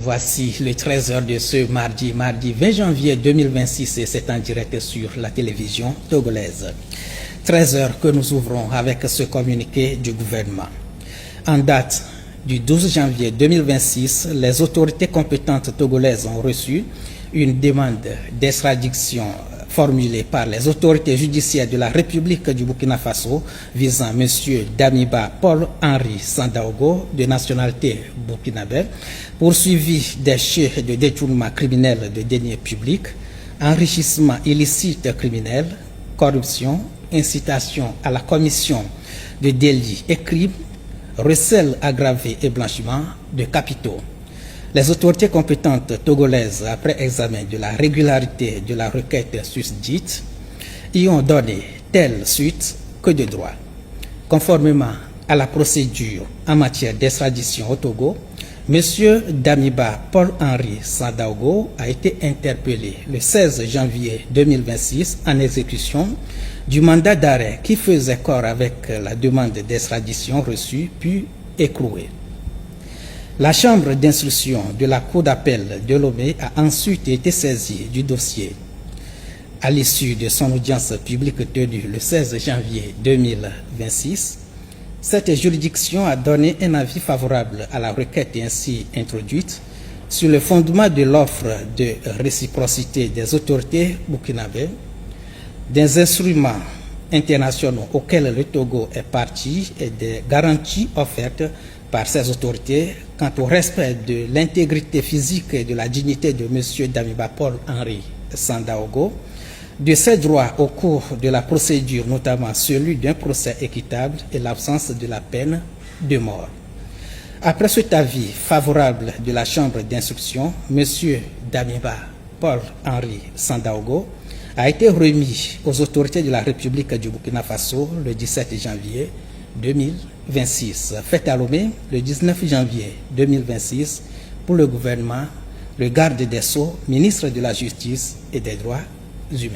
Voici le 13h de ce mardi 20 janvier 2026 et c'est en direct sur la télévision togolaise. 13h que nous ouvrons avec ce communiqué du gouvernement. En date du 12 janvier 2026, les autorités compétentes togolaises ont reçu une demande d'extradition formulée par les autorités judiciaires de la République du Burkina Faso visant M. Damiba Paul-Henri Sandaogo, de nationalité burkinabé, poursuivi des faits de détournement criminel de deniers publics, enrichissement illicite criminel, corruption, incitation à la commission de délits et crimes, recel aggravé et blanchiment de capitaux. Les autorités compétentes togolaises, après examen de la régularité de la requête susdite, y ont donné telle suite que de droit. Conformément à la procédure en matière d'extradition au Togo, M. Damiba Paul-Henri Sandaogo a été interpellé le 16 janvier 2026 en exécution du mandat d'arrêt qui faisait corps avec la demande d'extradition reçue puis écrouée. La chambre d'instruction de la Cour d'appel de Lomé a ensuite été saisie du dossier. À l'issue de son audience publique tenue le 16 janvier 2026, cette juridiction a donné un avis favorable à la requête ainsi introduite sur le fondement de l'offre de réciprocité des autorités burkinabées, des instruments internationaux auxquels le Togo est partie et des garanties offertes par ces autorités quant au respect de l'intégrité physique et de la dignité de M. Damiba Paul-Henri Sandaogo, de ses droits au cours de la procédure, notamment celui d'un procès équitable et l'absence de la peine de mort. Après cet avis favorable de la Chambre d'instruction, M. Damiba Paul-Henri Sandaogo a été remis aux autorités de la République du Burkina Faso le 17 janvier 2026. Fait à Lomé le 19 janvier 2026 pour le gouvernement, le garde des Sceaux, ministre de la Justice et des Droits humains.